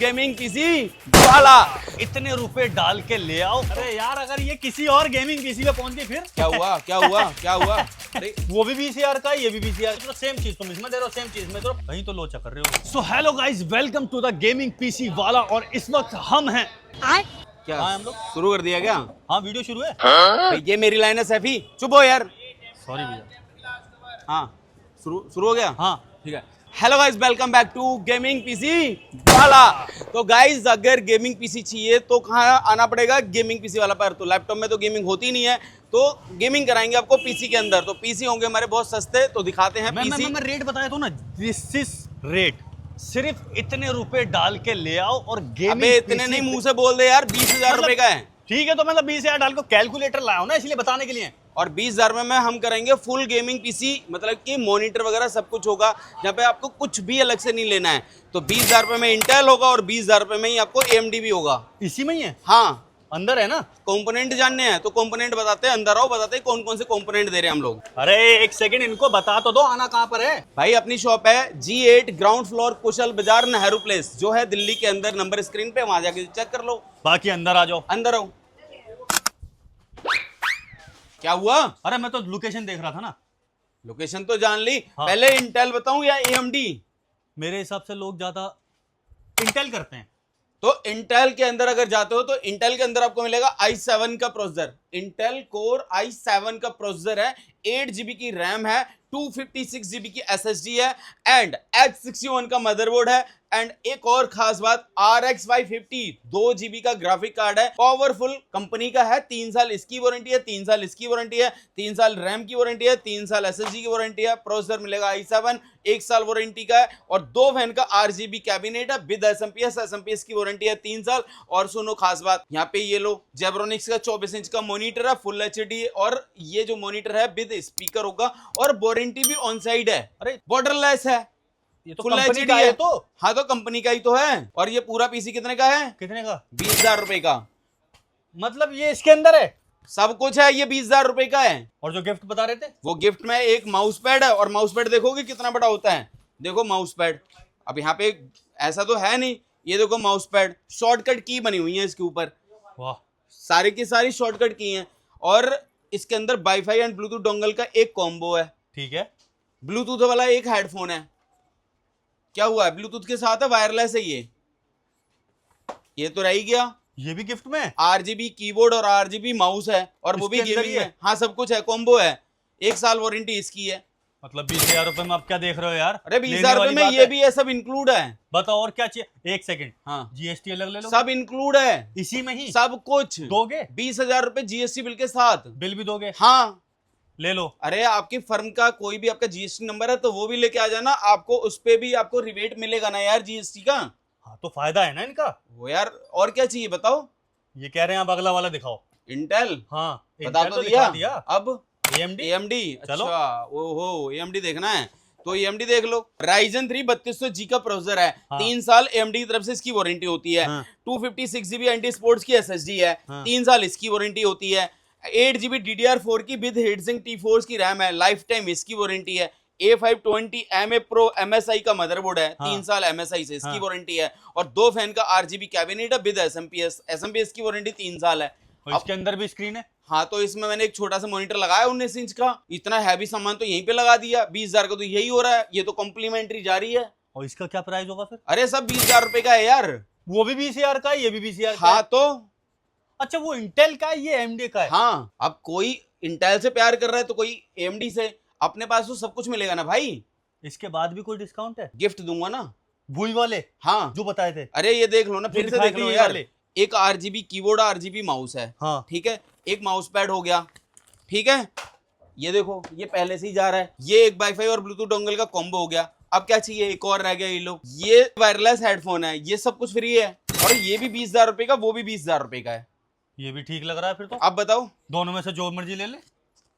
Gaming PC वाला इतने रुपए डाल के ले आओ। अरे यार अगर ये किसी और गेमिंग पीसी पे पहुंच गई फिर क्या हुआ क्या हुआ क्या हुआ? अरे वो भी VCR का है, ये भी VCR तो सेम चीज तुम इसमें दे रहे हो, सेम चीज में तो कहीं तो लोचा कर रहे हो। So hello guys, welcome to the gaming PC वाला। और इस वक्त हम हैं क्या हाँ, हम लोग शुरू कर दिया क्या? हाँ वीडियो शुरू है। भाई ये मेरी लाइन है सैफी, चुप हो यार। सॉरी भैया। हाँ शुरू हो गया। हाँ ठीक है। Hello guys, welcome back to gaming PC वाला। तो गाइस अगर गेमिंग पीसी चाहिए तो कहाँ आना पड़ेगा? गेमिंग पीसी वाला पर। तो लैपटॉप में तो गेमिंग होती नहीं है, तो गेमिंग कराएंगे आपको पीसी के अंदर। तो पीसी होंगे हमारे बहुत सस्ते, तो दिखाते हैं पीसी। मैं रेट बताया तो ना, दिस इज रेट। सिर्फ इतने रुपए डाल के ले आओ और गेमिंग। अबे इतने नहीं, मुंह से बोल दे यार। 20,000 रुपए का है। ठीक है, तो मतलब 20,000 डाल को कैलकुलेटर लाया हूं ना, इसलिए बताने के लिए। और 20,000 में हम करेंगे फुल गेमिंग पीसी, मतलब कि मॉनिटर वगैरह सब कुछ होगा, जहाँ पे आपको कुछ भी अलग से नहीं लेना है। तो 20,000 रुपए में इंटेल होगा और 20,000 रुपए में ही आपको AMD भी होगा। इसी में ही है, हाँ, अंदर है ना। कंपोनेंट जानने हैं तो कंपोनेंट बताते हैं, अंदर आओ, बताते हैं कौन कौन से कंपोनेंट दे रहे हैं हम लोग। अरे एक सेकंड, इनको बता तो दो आना कहाँ पर है। भाई अपनी शॉप है G8 ग्राउंड फ्लोर कुशल बाजार नेहरू प्लेस, जो है दिल्ली के अंदर। नंबर स्क्रीन पे, वहां जाके चेक कर लो। बाकी अंदर आ जाओ। अंदर आओ। क्या हुआ? अरे मैं तो लोकेशन देख रहा था ना। लोकेशन तो जान ली। हाँ। पहले इंटेल बताऊं या AMD? मेरे हिसाब से लोग ज्यादा इंटेल करते हैं। तो इंटेल के अंदर अगर जाते हो तो इंटेल के अंदर आपको मिलेगा i7 का प्रोसेसर। इंटेल कोर i7 का प्रोसेसर है, 8 GB की रैम है, 256 GB की SSD है एंड H61 का मदरबोर्ड है। एंड एक और खास बात, RX 550 2 GB का ग्राफिक कार्ड है। पावरफुल कंपनी का है, 3 साल इसकी वारंटी है, 3 साल इसकी वारंटी है, 3 साल रैम की वारंटी है, 3 साल SSD की वारंटी है। प्रोसेसर मिलेगा i7, 1 साल वारंटी का है। और 2 फैन का RGB कैबिनेट है विद SMP की वारंटी है 3 साल। और सुनो खास बात, यहाँ पे ये लो जेब्रोनिक्स का 24 इंच का मॉनिटर है, फुल HD। और ये जो मॉनिटर है विद स्पीकर होगा और वारंटी भी ऑन साइड है। अरे बॉर्डरलेस है, ये तो फुल कंपनी HD का है। तो हाँ, तो कंपनी का ही तो है। और ये पूरा पीसी कितने का है? कितने का? 20,000 रुपए का। मतलब ये इसके अंदर है सब कुछ है, ये 20,000 रुपए का है। और जो गिफ्ट बता रहे थे वो गिफ्ट में एक माउस पैड है। और माउस पैड देखोगे कितना बड़ा होता है। देखो माउस पैड, अब यहाँ पे ऐसा तो है नहीं। ये देखो माउस पैड, शॉर्टकट की बनी हुई है इसके ऊपर, वाह। सारी की सारी शॉर्टकट की हैं। और इसके अंदर वाईफाई एंड ब्लूटूथ डोंगल का एक कॉम्बो है। ठीक है, ब्लूटूथ वाला एक हेडफोन है। क्या हुआ है? ब्लूटूथ के साथ है, वायरलेस है ये तो रह ही गया। ये भी गिफ्ट में है। RGB कीबोर्ड और RGB माउस है, और वो भी इसके अंदर गेमिंग ही है? है। हाँ सब कुछ है, कॉम्बो है। 1 साल वारंटी इसकी है। मतलब 20,000 रुपए में आप क्या देख रहे हो यार? अरे 20,000 लेने रुपए वाली में बात ये है। भी है, सब इंक्लूड है। बताओ और क्या चाहिए। एक सेकंड, हाँ, GST अलग ले लो। सब इंक्लूड है, इसी में ही सब कुछ दोगे? 20,000 रुपए GST बिल के साथ। बिल भी दोगे? हाँ, ले लो। अरे आपकी फर्म का कोई भी आपका GST नंबर है तो वो भी लेके आ जाना, आपको उस पे भी आपको रिबेट मिलेगा ना यार GST का। हाँ तो फायदा है ना इनका। वो यार, और क्या चाहिए बताओ? ये कह रहे हैं आप अगला वाला दिखाओ। इंटेल हाँ बता Intel तो दिखा दिया। अब AMD। चलो। अच्छा, ओहो AMD देखना है तो AMD देख लो। Ryzen 3 3200G का प्रोसेसर है। हाँ। 3 साल AMD की तरफ से इसकी वारंटी होती है। हाँ। 256 GB एंटी स्पोर्ट्स की SSD है। हाँ। 3 साल इसकी वारंटी होती है। 8 GB DDR4 की विद हीटसिंक T4 की रैम है। लाइफ टाइम इसकी वारंटी है। A520 MA Pro MSI का मदरबोर्ड है। हाँ। 3 साल MSI से इसकी हाँ। वारंटी है। और 2 फैन का RGB कैबिनेट है विद SMP की वारंटी 3 साल है। और इसके अंदर भी स्क्रीन है। हाँ, तो इसमें मैंने एक छोटा सा मॉनिटर लगाया 19 इंच का। इतना हैवी सामान तो यहीं पे लगा दिया। 20,000 का तो यही हो रहा है। ये तो कॉम्प्लीमेंट्री जारी है। और इसका क्या प्राइस होगा फिर? अरे सब 20,000 रुपए का है यार। वो भी 20,000 का है, ये भी 20,000 का हाँ है। तो अच्छा, वो इंटेल का है, ये AMD का है। हाँ, अब कोई इंटेल से प्यार कर रहा है तो कोई AMD से। अपने पास तो सब कुछ मिलेगा ना भाई। इसके बाद भी कोई डिस्काउंट है? गिफ्ट दूंगा ना। वही वाले हाँ, जो बताए थे। अरे ये देख लो ना, फिर से दिखाए देख थे लो ये यार। वाले। एक RGB कीबोर्ड, RGB माउस है। हाँ ठीक है, एक माउस पैड हो गया। ठीक है, ये देखो ये पहले से ही जा रहा है। ये एक वाईफाई और ब्लूटूथ डोंगल का कॉम्बो हो गया। अब क्या चाहिए? एक और रह गया। ये लो, ये वायरलेस हेडफोन है। ये सब कुछ फ्री है। और ये भी 20,000 रुपए का, वो भी 20,000 रुपए का है। ये भी ठीक लग रहा है फिर तो। अब बताओ, दोनों में से जो मर्जी ले ले।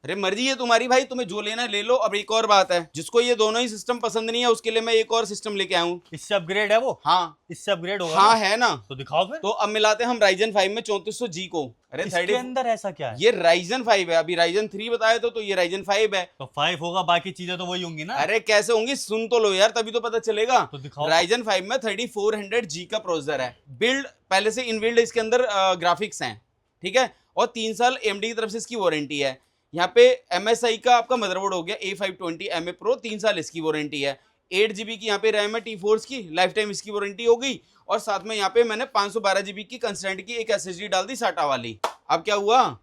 अरे मर्जी है तुम्हारी भाई, तुम्हें जो लेना ले लो। अब एक और बात है, जिसको ये दोनों ही सिस्टम पसंद नहीं है उसके लिए मैं एक और सिस्टम लेके आया हूँ। इससे अपग्रेड है वो? हाँ इससे अपग्रेड होगा हाँ ना? है ना। तो दिखाओ फिर। तो अब मिलाते हैं हम Ryzen 5 में 3400G को। अरे इसके अंदर ऐसा क्या है? ये Ryzen 5 है, अभी Ryzen 3 बताया तो ये Ryzen 5 है। तो 5 होगा, बाकी चीजें तो वही होंगी ना? अरे कैसे होंगी, सुन तो लो यार, तभी तो पता चलेगा। तो दिखाओ। Ryzen 5 में 3400G का प्रोसेसर है। बिल्ड पहले से इनबिल्ड इसके अंदर ग्राफिक्स हैं, ठीक है। और 3 साल AMD की तरफ से इसकी वारंटी है। यहाँ पे MSI का आपका मदरबोर्ड हो गया A520MA Pro, 3 साल इसकी वारंटी है। 8GB की यहाँ पे रैम है T4 की, लाइफ टाइम इसकी वारंटी होगी। और साथ में यहाँ पे मैंने 512GB की कंस्टेंट की एक SSD डाल दी SATA वाली। अब क्या हुआ,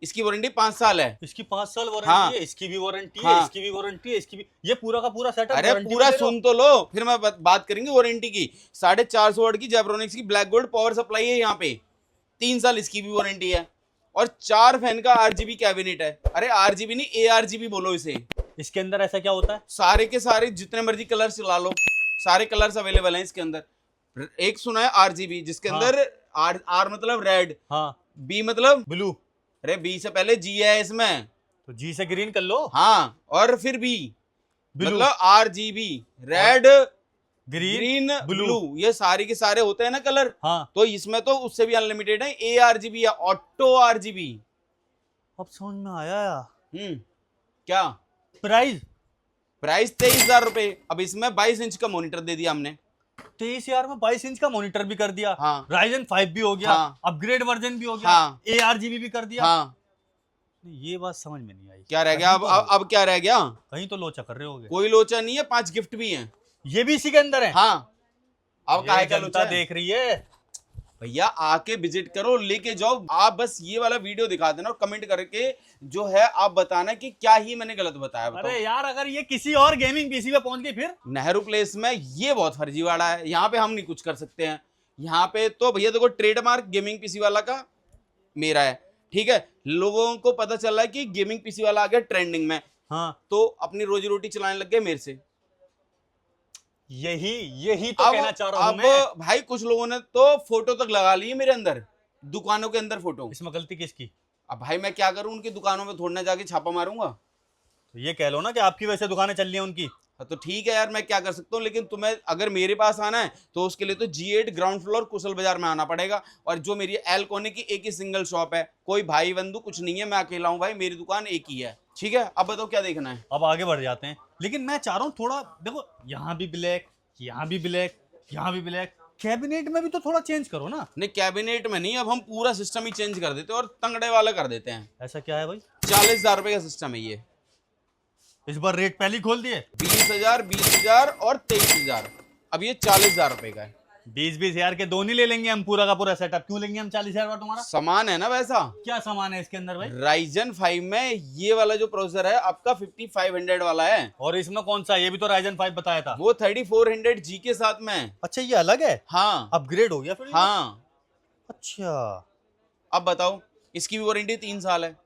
इसकी वारंटी 5 साल है। इसकी 5 साल वारंटी हाँ। है, इसकी भी वारंटी हाँ। है, इसकी भी वारंटी है, इसकी भी। ये पूरा का पूरा सेटअप अरे वारंटी पूरा में दे रहे हो? सुन तो लो, फिर मैं बात करेंगे वारंटी की। 450 वाट की जेब्रोनिक्स की ब्लैक गोल्ड पावर सप्लाई है यहाँ पे, 3 साल इसकी भी वारंटी है। और 4 फैन का RGB कैबिनेट है। अरे RGB नहीं, ARGB बोलो इसे। इसके अंदर ऐसा क्या होता है? सारे के सारे जितने मर्जी कलर्स चला लो, सारे कलर्स अवेलेबल हैं इसके अंदर। एक सुना है RGB, जिसके हाँ। अंदर R मतलब रेड, हाँ। B मतलब ब्लू। अरे B से पहले G है इसमें, तो जी से ग्रीन कर लो। हाँ। और फिर B ब्लू। मतलब RGB, रेड, ग्रीन, ब्लू, ये सारे के सारे होते हैं ना कलर। हाँ। तो इसमें तो उससे भी अनलिमिटेड है, ARGB या ऑटो RGB। अब समझ में आया। क्या प्राइस? प्राइस 23,000 रुपए। अब इसमें 22 इंच का मॉनिटर दे दिया हमने। 23,000 में 22 इंच का मॉनिटर भी कर दिया। हाँ। Ryzen 5 भी हो गया। हाँ। अपग्रेड वर्जन भी हो गया। हाँ। ARGB भी कर दिया। हाँ, ये बात समझ में नहीं आई। क्या रह गया अब क्या रह गया? कहीं तो लोचा कर रहे होगे। कोई लोचा नहीं है, 5 गिफ्ट भी हैं। ये भी इसी के अंदर है? हाँ, अब काहे ये का जनता लोचा है? देख रही है। भैया आके विजिट करो, लेके जाओ। आप बस ये वाला वीडियो दिखा देना और कमेंट करके जो है आप बताना कि क्या ही मैंने गलत बताया। बताओ। अरे यार, अगर ये किसी और गेमिंग पीसी पे पहुंच गई फिर? नेहरू प्लेस में ये बहुत फर्जीवाड़ा है, यहाँ पे हम नहीं कुछ कर सकते हैं। यहाँ पे तो भैया देखो, ट्रेडमार्क गेमिंग पीसी वाला का मेरा है, ठीक है। लोगों को पता चल रहा है कि गेमिंग पीसी वाला आ गया ट्रेंडिंग में, हाँ। तो अपनी रोजी रोटी चलाने लग गए मेरे से। यही तो कहना चाह रहा हूं मैं। अब भाई कुछ लोगों ने तो फोटो तक लगा ली है मेरे अंदर, दुकानों के अंदर फोटो। इसमें गलती किसकी? अब भाई मैं क्या करूं, उनकी दुकानों में थोड़ा ना जाके छापा मारूंगा। तो ये कह लो ना कि आपकी वजह से दुकानें चल रही हैं उनकी। तो ठीक है यार, मैं क्या कर सकता हूँ। लेकिन तुम्हें अगर मेरे पास आना है तो उसके लिए तो G8 ग्राउंड फ्लोर कुशल बाजार में आना पड़ेगा। और जो मेरी एल कोने की एक ही सिंगल शॉप है, कोई भाई बंधु कुछ नहीं है, मैं अकेला हूँ भाई, मेरी दुकान एक ही है, ठीक है। अब बताओ क्या देखना है। अब आगे बढ़ जाते हैं, लेकिन मैं चाह रहा हूँ थोड़ा देखो, यहाँ भी ब्लैक, यहाँ भी ब्लैक, यहाँ भी ब्लैक। कैबिनेट में भी तो थोड़ा चेंज करो ना। नहीं, कैबिनेट में नहीं, अब हम पूरा सिस्टम ही चेंज कर देते हैं और तंगड़े वाला कर देते हैं। ऐसा क्या है भाई? 40,000 रुपए का सिस्टम है ये। इस बार रेट पहले ही खोल दिए। 20,000, 20,000 और 23,000। अब ये 40,000 रुपए का है। 20-20 हजार के दोनों ही ले लेंगे हम, पूरा का पूरा सेटअप। क्यों लेंगे हम 40,000 का तुम्हारा? सामान है ना वैसा। क्या सामान है इसके अंदर भाई? Ryzen 5 में ये वाला जो प्रोसेसर है आपका 5500 वाला है। और इसमें कौन सा? ये भी तो Ryzen 5 बताया था। वो 3400G के साथ में है। अच्छा, ये अलग है? हाँ, अपग्रेड हो गया फिर ये? हाँ। अच्छा। अब बताओ, इसकी भी वारंटी 3 साल है।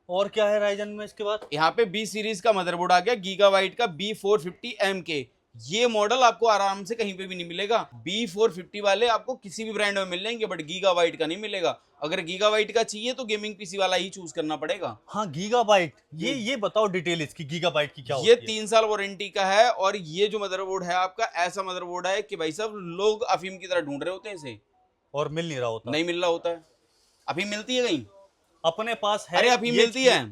और क्या है Ryzen में इसके बाद? यहाँ पे B सीरीज का मदरबोर्ड आ गया, गीगाबाइट का B450MK। ये मॉडल आपको आराम से कहीं पे भी नहीं मिलेगा। B450 वाले आपको किसी भी ब्रांड में मिल जाएंगे, बट गीगाबाइट का नहीं मिलेगा। अगर गीगाबाइट का चाहिए तो गेमिंग पीसी वाला ही चूज करना पड़ेगा। हाँ, गीगाबाइट। ये बताओ डिटेल इसकी, गीगाबाइट की क्या ये होती है? 3 साल वारंटी का है। और ये जो मदरबोर्ड है आपका, ऐसा मदरबोर्ड है कि भाई साहब लोग अफीम की तरह ढूंढ रहे होते हैं इसे, और मिल नहीं रहा होता। नहीं मिल रहा होता है। अफीम मिलती है कहीं? अपने पास है। अरे अफीम मिलती है?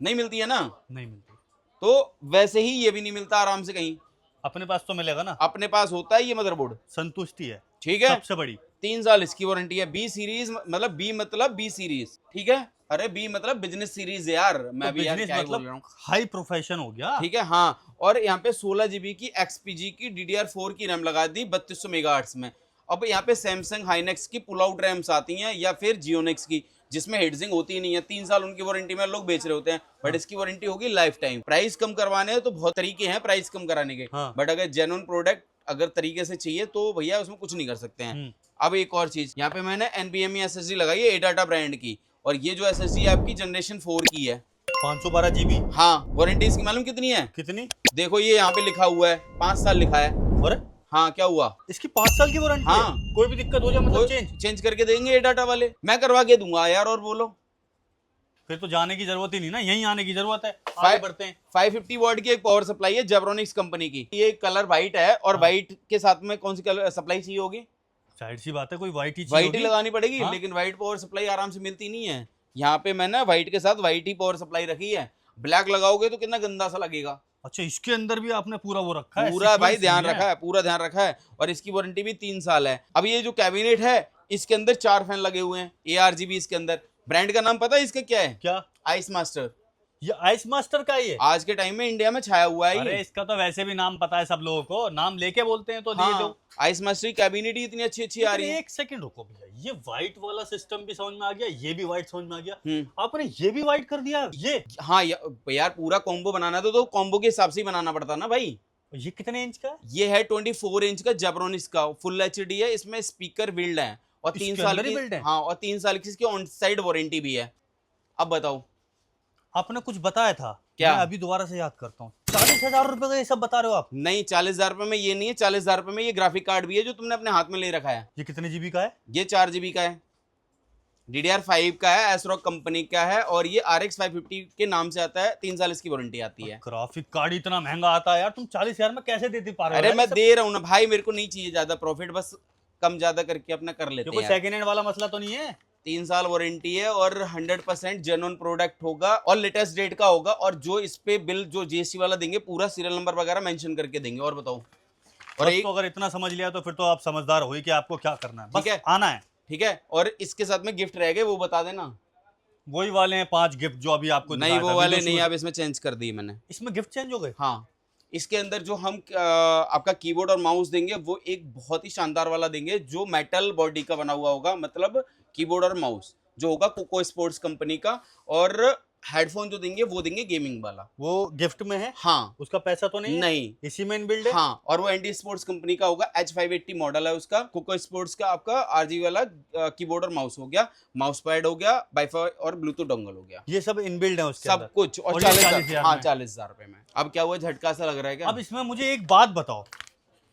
नहीं मिलती है ना। नहीं मिलती। तो वैसे ही ये भी नहीं मिलता आराम से कहीं। अपने पास तो मिलेगा ना। अपने पास होता है ये मदरबोर्ड, संतुष्टि है, ठीक है। सबसे बड़ी। 3 साल इसकी वारंटी है। बी सीरीज मतलब B मतलब B सीरीज, ठीक है। अरे B मतलब बिजनेस सीरीज यार, मैं भी यार क्या बोल रहा हूँ। हाई प्रोफेशन हो गया। ठीक है, हाँ। और यहाँ पे 16GB की XPG की DDR4 की रैम लगा दी 3200 मेगाहर्ट्ज में। अब यहाँ पे सैमसंग हाइनेक्स की पुल आउट रैम्स आती हैं, या फिर जियोनिक्स की, जिसमें हेडजिंग होती ही नहीं है। 3 साल उनकी वारंटी में लोग बेच रहे होते हैं, बट इसकी वारंटी होगी लाइफ टाइम। प्राइस कम करवाने हैं तो बहुत तरीके हैं प्राइस कम कराने के, हाँ। बट अगर जेन्युइन प्रोडक्ट अगर तरीके से चाहिए तो भैया उसमें कुछ नहीं कर सकते हैं। अब एक और चीज, यहाँ पे मैंने NVMe SSD लगाई है एडाटा ब्रांड की, और ये जो SSD है आपकी जनरेशन 4 की है। 512 GB। हाँ, वारंटी इसकी मालूम कितनी है? कितनी? देखो ये यहाँ पे लिखा हुआ है, 5 साल लिखा है। अरे हाँ, क्या हुआ? इसकी 5 साल की वारंटी हाँ। है? कोई भी दिक्कत हो जाए मतलब चेंज? चेंज करके देंगे ये डाटा वाले, मैं करवा के दूंगा यार। और बोलो, फिर तो जाने की जरूरत ही नहीं ना, यहीं आने की जरूरत है, आगे बढ़ते हैं। 550 वॉट की एक पावर सप्लाई है जेब्रोनिक्स कंपनी की। ये कलर व्हाइट है और हाँ। व्हाइट के साथ में कौन सी कलर सप्लाई चाहिए होगी? जाहिर सी बात है, कोई व्हाइट ही चीज व्हाइट ही होगी। लगानी पड़ेगी। हाँ? लेकिन व्हाइट पावर सप्लाई आराम से मिलती नहीं है। यहाँ पे मैंने व्हाइट के साथ व्हाइट ही पावर सप्लाई रखी है। ब्लैक लगाओगे तो कितना गंदा सा लगेगा। अच्छा, इसके अंदर भी आपने पूरा वो रखा है, पूरा भाई सीक्वेंस ध्यान नहीं है। रखा है, पूरा ध्यान रखा है। और इसकी वारंटी भी 3 साल है। अब ये जो कैबिनेट है इसके अंदर 4 फैन लगे हुए हैं ARGB इसके अंदर। ब्रांड का नाम पता है इसका क्या है? क्या? Ice master. ये आइस मास्टर का ही है? आज के टाइम में इंडिया में छाया हुआ है अरे ये। इसका तो वैसे भी नाम पता है सब लोगों को, नाम लेके बोलते हैं तो दिए दो। हाँ, आइस मास्टर की कैबिनेट ही इतनी अच्छी अच्छी आ लेकिन रही है। एक सेकंड रुको भैया, ये व्हाइट वाला सिस्टम भी समझ में आ गया, ये भी व्हाइट समझ में आ गया, हम्म। आपने ये भी व्हाइट कर दिया ये? हाँ यार पूरा कॉम्बो बनाना तो कॉम्बो के हिसाब से ही बनाना पड़ता ना भाई। ये कितने इंच का है? ये है 24 इंच का जेब्रोनिक्स का फुल HD है। इसमें स्पीकर बिल्ड है और इसके 3 साल अंदर ही की build है? हाँ और 3 साल की इसकी ऑन साइड वारंटी भी है। अब बताओ आपने कुछ बताया था क्या? मैं अभी दोबारा से याद करता हूँ। 40,000 रुपए का ये सब बता रहे हो आप? नहीं, 40,000 रुपए में ये नहीं है। 40,000 रुपए में ये ग्राफिक कार्ड भी है जो तुमने अपने हाथ में ले रखा है। ये कितने जीबी का है? ये 4 GB का है, DDR5 का है, एसरॉक कंपनी का है और ये RX 550 के नाम से आता है। 3 साल इसकी वारंटी आती है। ग्राफिक कार्ड इतना महंगा आता है यार, तुम 40,000 में कैसे देते पा रहे हो? अरे यार मैं ये सब? दे रहा हूँ ना भाई, मेरे को नहीं चाहिए ज्यादा प्रॉफिट, बस कम ज्यादा करके अपना कर ये लेते कोई हैं। सेकंड हैंड वाला मसला तो नहीं है? 3 साल वारंटी है और 100% जेन्युइन प्रोडक्ट होगा और लेटेस्ट डेट का होगा। और जो इस पे बिल जो GST वाला देंगे पूरा सीरियल नंबर वगैरह मेंशन करके देंगे। और बताओ। और बस एक तो अगर इतना समझ लिया तो फिर तो आप समझदार हो ही कि आपको क्या करना है, बस ठीक है। आना है। ठीक है, और इसके साथ में गिफ्ट रह गए, वो बता देना। वही वाले हैं 5 गिफ्ट जो अभी आपको नहीं दिखाया वो था, वाले Windows नहीं, Shoot। अब इसमें चेंज कर दिए मैंने। इसमें गिफ्ट चेंज हो गए? हाँ, इसके अंदर जो हम आपका कीबोर्ड और माउस देंगे वो एक बहुत ही शानदार वाला देंगे जो मेटल बॉडी का बना हुआ होगा। मतलब कीबोर्ड और माउस जो होगा कोको स्पोर्ट्स कंपनी का। और हेडफोन जो देंगे वो देंगे गेमिंग वाला। वो गिफ्ट में है? हाँ। उसका पैसा तो नहीं है? नहीं। इसी में इनबिल्ड है? हाँ, और वो एनडी स्पोर्ट्स कंपनी का होगा। H580 मॉडल है उसका। कोको स्पोर्ट्स का आपका RGB वाला कीबोर्ड और माउस हो गया, माउस पैड हो गया, वाईफाई और ब्लूटूथ डोंगल हो गया। ये सब इनबिल्ड है उसके सब अंदर? कुछ। और और ये 40,000। 40,000 हाँ में? 40,000 रुपए में। अब क्या हुआ, झटका सा लग रहा है क्या? अब इसमें मुझे एक बात बताओ,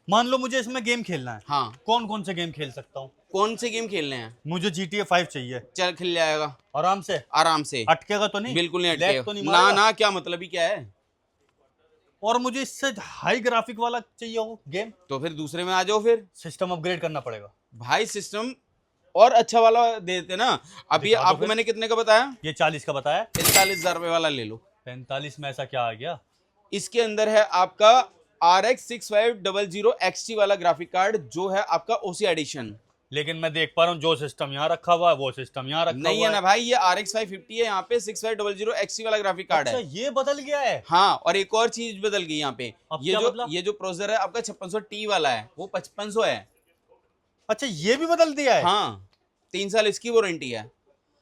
मान लो मुझे इसमें गेम खेलना है, हाँ, कौन कौन से गेम खेल सकता हूँ? कौन से गेम खेलने हैं? मुझे GTA 5 चाहिए। चल खेल जाएगा आराम से? आराम से। अटकेगा तो नहीं? बिल्कुल नहीं Lag अटकेगा। तो नहीं ना मारेगा? ना, क्या मतलब ही क्या है? और मुझे इससे हाई ग्राफिक वाला चाहिए हो गेम, तो फिर दूसरे में आ जाओ फिर। सिस्टम अपग्रेड करना पड़ेगा। भाई सिस्टम और अच्छा वाला दे देते ना। अभी दिखा दो आपको फिर। मैंने कितने का बताया? ये 40 का बताया, 45,000 रुपए वाला ले लो। 45 में ऐसा क्या आ गया? इसके अंदर है आपका RX 6500 XT वाला ग्राफिक कार्ड जो है आपका OC एडिशन। लेकिन मैं देख पा रहा हूँ जो सिस्टम यहाँ रखा हुआ है वो सिस्टम यहाँ रखा नहीं हुआ है ना भाई, ये RX 550 है, यहाँ पे 6500 XT वाला ग्राफिक कार्ड अच्छा है। ये बदल गया है? हाँ, और एक और चीज बदल गई यहाँ पे। अब ये क्या जो बदला? ये जो प्रोसेसर है आपका 5600T वाला है, वो 5500 है। अच्छा ये भी बदल दिया है? हाँ, 3 साल इसकी वारंटी है।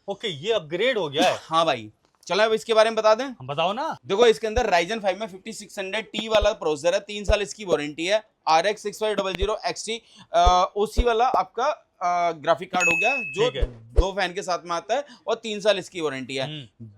ओके, ये अपग्रेड हो गया है। हाँ भाई, चलो अब इसके बारे में बता दें। हम बताओ ना। देखो इसके अंदर Ryzen 5 में 5600T वाला प्रोसेसर है, 3 साल इसकी वारंटी है। RX 6500 XT OC वाला आपका ग्राफिक कार्ड हो गया जो ठीक है। 2 फैन के साथ में आता है और 3 साल इसकी वारंटी है।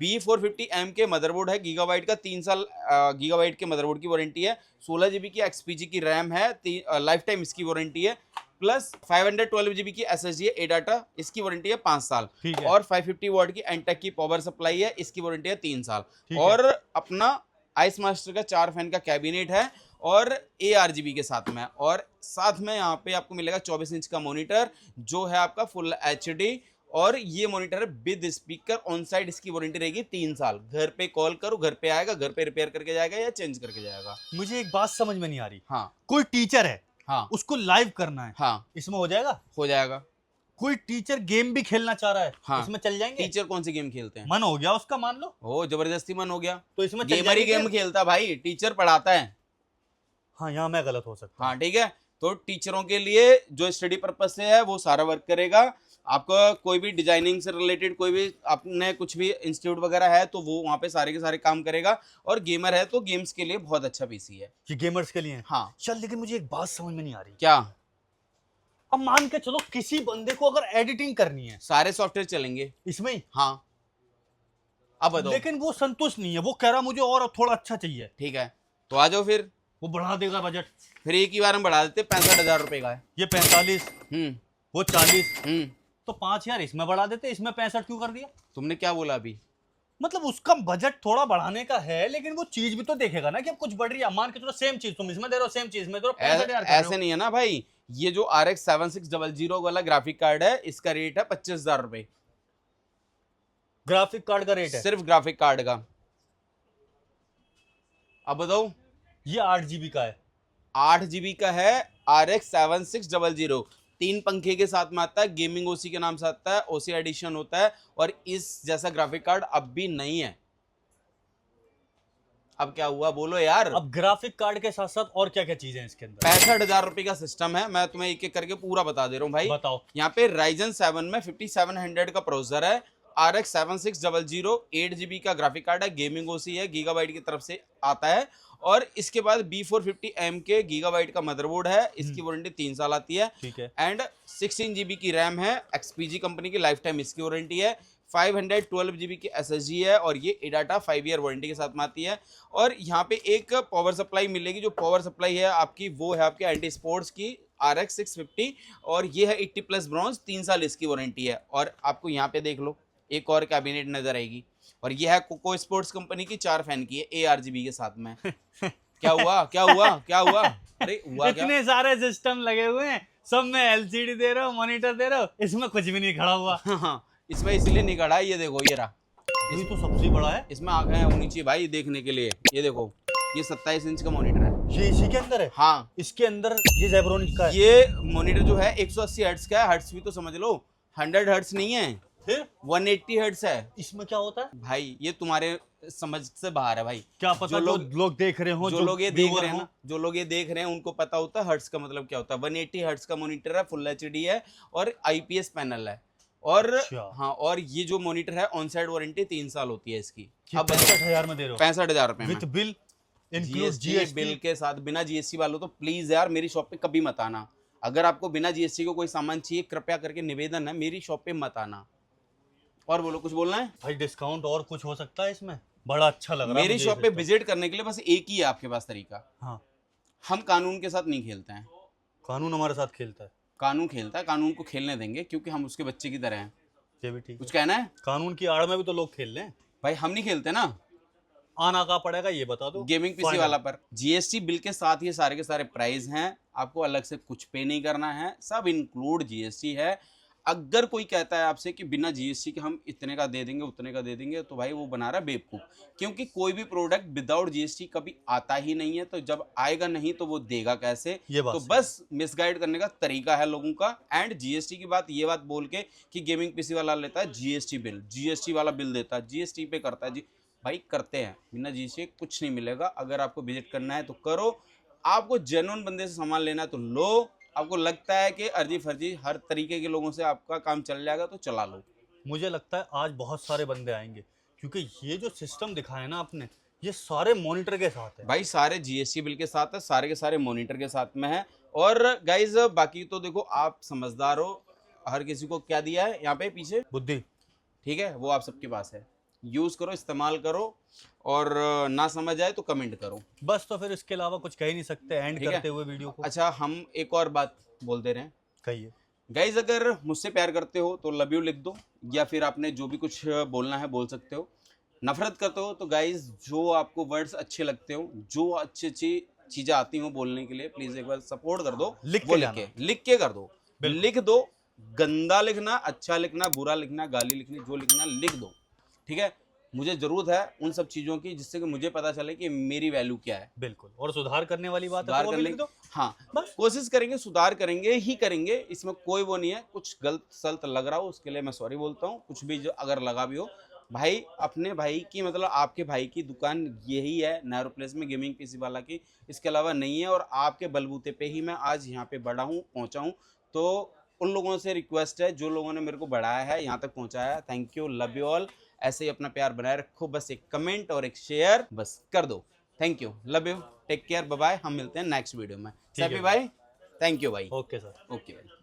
B450M के मदरबोर्ड है, गीगाबाइट का, 3 साल गीगाबाइट के मदरबोर्ड की वारंटी है। 16 GB की XPG की रैम है, लाइफ टाइम इसकी वारंटी है। प्लस 512 GB की SSD है ADATA, इसकी वारंटी है 5 साल। ठीक है। और 550 वॉट की एंटेक की पावर सप्लाई है, इसकी वारंटी है 3 साल। ठीक है। और अपना आइस मास्टर का 4 फैन का कैबिनेट है और ARGB के साथ में। और साथ में यहाँ पे आपको मिलेगा 24 इंच का मॉनिटर जो है आपका फुल HD। और ये मॉनिटर है विद स्पीकर ऑन साइड, इसकी वारंटी रहेगी 3 साल। घर पे कॉल करो, घर पे आएगा, घर पे रिपेयर करके जाएगा या चेंज करके जाएगा। मुझे एक बात समझ में नहीं आ रही। हाँ कोई टीचर है, हाँ उसको लाइव करना है, हाँ, इसमें हो जाएगा? हो जाएगा। कोई टीचर गेम भी खेलना चाह रहा है, हाँ। इसमें चल जाएंगे? टीचर कौन सी गेम खेलते हैं? मन हो गया उसका, मान लो। हो, जबरदस्ती मन हो गया तो इसमें चल गेमर ही जाएंगे गेम खेलता है भाई, टीचर पढ़ाता है। हाँ, यहाँ मैं गलत हो सकता हूँ। हाँ ठीक है, तो टीचरों के लिए जो स्टडी पर्पज से है वो सारा वर्क करेगा। आपका कोई भी डिजाइनिंग से रिलेटेड कोई भी आपने कुछ भी इंस्टीट्यूट वगैरह है तो वो वहाँ पे सारे के सारे काम करेगा। और गेमर है तो गेम्स के लिए बहुत अच्छा पीसी है। ये गेमर्स के लिए है? हाँ। चल, लेकिन मुझे एक बात समझ में नहीं आ रही। क्या? अब मान के चलो किसी बंदे को अगर एडिटिंग करनी है, सारे सॉफ्टवेयर चलेंगे इसमें ही? हाँ। अब बताओ। लेकिन वो संतुष्ट नहीं है, वो कह रहा मुझे और थोड़ा अच्छा चाहिए। ठीक है, तो आ जाओ फिर। वो बढ़ा देगा बजट? फिर एक ही बार हम बढ़ा देते, 65,000 रुपए का है। ये 45, वो 40, हम्म। तो 5,000 इसमें बढ़ा देते, इसमें 65 क्यों कर दिया? तुमने क्या बोला अभी? मतलब उसका बजट थोड़ा बढ़ाने का है, लेकिन वो चीज भी तो देखेगा ना कि अब कुछ बढ़ रही है। मान के चलो सेम चीज तुम इसमें दे रहे हो, सेम चीज में दे रहे हो, 65,000 कर रहे हो। ऐसे नहीं है ना भाई, ये जो RX 7600 वाला ग्राफिक कार्ड है, इसका रेट है 25,000 रुपए, ग्राफिक कार्ड का रेट है सिर्फ ग्राफिक कार्ड का। अब बताओ, ये 8 GB का है। 8 GB का है, RX 7600, 3 पंखे के साथ में आता है, गेमिंग ओसी के नाम से आता है, ओसी एडिशन होता है, और इस जैसा ग्राफिक कार्ड अब भी नहीं है। अब क्या हुआ बोलो यार। अब ग्राफिक कार्ड के साथ साथ और क्या क्या चीजें हैं इसके अंदर? 65,000 रुपए का सिस्टम है, मैं तुम्हें एक एक करके पूरा बता दे रहा हूँ भाई। बताओ। यहाँ पे Ryzen 7 में 5700 का प्रोसेसर है, RX 7600, 8 GB का ग्राफिक कार्ड है, गेमिंग ओसी है, गीगाबाइट की तरफ से आता है, और इसके बाद B450M के गीगाबाइट का मदरबोर्ड है, इसकी वारंटी 3 साल आती है, ठीक है। एंड 16 GB की रैम है, XPG कंपनी की लाइफ टाइम इसकी वारंटी है, 512 GB की SSD है, और ये एडाटा 5 ईयर वारंटी के साथ में आती है। और यहाँ पे एक पावर सप्लाई मिलेगी, जो पावर सप्लाई है आपकी वो है आपके एंटी स्पोर्ट्स की RX 650, और ये है 80+ ब्रॉन्ज, 3 साल इसकी वारंटी है। और आपको यहाँ पे देख लो एक और कैबिनेट नजर आएगी, और ये है कोको स्पोर्ट्स कंपनी की 4 फैन की है, ARGB के साथ में। क्या हुआ क्या हुआ क्या हुआ? अरे हुआ क्या? इतने सारे सिस्टम लगे हुए हैं, सब में LCD दे रहे हो, मॉनिटर दे रहे हो, इसमें कुछ भी नहीं खड़ा हुआ। हाँ, इसमें इसलिए नहीं खड़ा है, ये देखो ये रहा, ये तो सबसे बड़ा है। इसमें आंखें होनी चाहिए भाई देखने के लिए। ये देखो, ये 27 इंच का मॉनिटर है। ये इसी के अंदर है? हाँ, इसके अंदर ये ज़ेब्रोनिक का है। ये मॉनिटर जो है 180 हर्ट्ज का है, हर्ट्ज भी तो समझ लो, 100 हर्ट्ज नहीं है, फिर 180 हर्ट्ज है। इसमें क्या होता है भाई ये तुम्हारे समझ से बाहर है भाई। क्या पता, जो लोग देख रहे हो, जो लोग ये देख रहे हैं हो। ना, जो लोग ये देख रहे हैं उनको पता होता है हर्ट्ज का मतलब क्या होता है। 180 हर्ट्ज का मॉनिटर है, फुल HD है, और IPS पैनल है, और अच्छा। हाँ, और ये जो मॉनिटर है ऑन साइड वारंटी 3 साल होती है इसकी। अब 65,000 में दे रहे हो? 65,000 रुपए में with bill, include GST bill के साथ, बिना GST वालों तो प्लीज यार मेरी शॉप पे कभी मत आना। अगर आपको बिना GST को कोई सामान चाहिए, कृपया करके निवेदन है, मेरी शॉप पे मत आना। और बोलो, कुछ बोलना है? भाई डिस्काउंट और कुछ हो सकता है इसमें? बड़ा अच्छा लग रहा है मेरी मुझे शॉप पे system। विजिट करने के लिए बस एक ही है आपके पास तरीका। हाँ, हम कानून के साथ नहीं खेलते हैं, कानून हमारे साथ खेलता है। कानून खेलता है, कानून को खेलने देंगे, क्योंकि हम उसके बच्चे की तरह हैं। ये भी ठीक कुछ है। कहना है? कानून की आड़ में भी तो लोग खेल रहे हैं भाई हम नहीं खेलते ना। आना कहाँ पड़ेगा ये बता दो। Gaming PC Final। वाला पर GST बिल के साथ ये सारे के सारे प्राइस हैं, आपको अलग से कुछ पे नहीं करना है, सब इंक्लूड GST है। अगर कोई कहता है आपसे कि बिना GST के हम इतने का दे देंगे उतने का दे देंगे, तो भाई वो बना रहा है बेवकूफ़, क्योंकि कोई भी प्रोडक्ट विदाउट GST कभी आता ही नहीं है, तो जब आएगा नहीं तो वो देगा कैसे? ये बात तो सही बस मिसगाइड करने का तरीका है लोगों का। एंड GST की बात, ये बात बोल के कि गेमिंग पीसी वाला लेता है GST बिल, GST वाला बिल देता है, GST पे करता है जी, भाई करते हैं, बिना GST कुछ नहीं मिलेगा। अगर आपको विजिट करना है तो करो, आपको जेन्युइन बंदे से सामान लेना है तो लो, आपको लगता है कि अर्जी फर्जी हर तरीके के लोगों से आपका काम चल जाएगा तो चला लो। मुझे लगता है आज बहुत सारे बंदे आएंगे, क्योंकि ये जो सिस्टम दिखाया ना आपने, ये सारे मॉनिटर के साथ है भाई सारे GST बिल के साथ है, सारे के सारे मॉनिटर के साथ में है। और गाइज बाकी तो देखो, आप समझदार हो, हर किसी को क्या दिया है यहाँ पे पीछे बुद्धि। ठीक है, वो आप सबके पास है, यूज करो, इस्तेमाल करो, और ना समझ आए तो कमेंट करो। बस तो फिर इसके अलावा कुछ कह ही नहीं सकते एंड ठीक है। करते हुए वीडियो को। अच्छा, हम एक और बात बोलते रहे, कहिए। गाइज अगर मुझसे प्यार करते हो तो लव यू लिख दो, या फिर आपने जो भी कुछ बोलना है बोल सकते हो। नफरत करते हो तो गाइज जो आपको वर्ड्स अच्छे लगते हो, जो अच्छी अच्छी चीजें आती हो बोलने के लिए, प्लीज एक बार सपोर्ट कर दो, लिख वो के लिख के कर दो, बिल्कुल। लिख दो, गंदा लिखना, अच्छा लिखना, बुरा लिखना, गाली लिखनी, जो लिखना लिख दो, ठीक है। मुझे जरूरत है उन सब चीजों की जिससे कि मुझे पता चले कि मेरी वैल्यू क्या है। बिल्कुल, और सुधार करने वाली बात है सुधार तो वो कर भी लिख लेंगे, दो। हाँ बस। कोशिश करेंगे, सुधार करेंगे ही करेंगे, इसमें कोई वो नहीं है। कुछ गलत सलत लग रहा हो उसके लिए मैं सॉरी बोलता हूँ, कुछ भी जो अगर लगा भी हो, भाई अपने भाई की, मतलब आपके भाई की दुकान यही है नेहरू प्लेस में, गेमिंग पीसी वाला की, इसके अलावा नहीं है। और आपके बलबूते पे ही मैं आज यहाँ पे बढ़ा हूँ, पहुँचा हूँ। तो उन लोगों से रिक्वेस्ट है जो लोगों ने मेरे को बढ़ाया है, यहाँ तक पहुँचाया है, thank you, love you all. ऐसे ही अपना प्यार बनाए रखो, बस एक कमेंट और एक शेयर बस कर दो। Thank you, love you, take care, bye bye. हम मिलते हैं नेक्स्ट वीडियो में। ठीक है सैफी भाई, थैंक यू भाई। Okay sir. ओके भाई।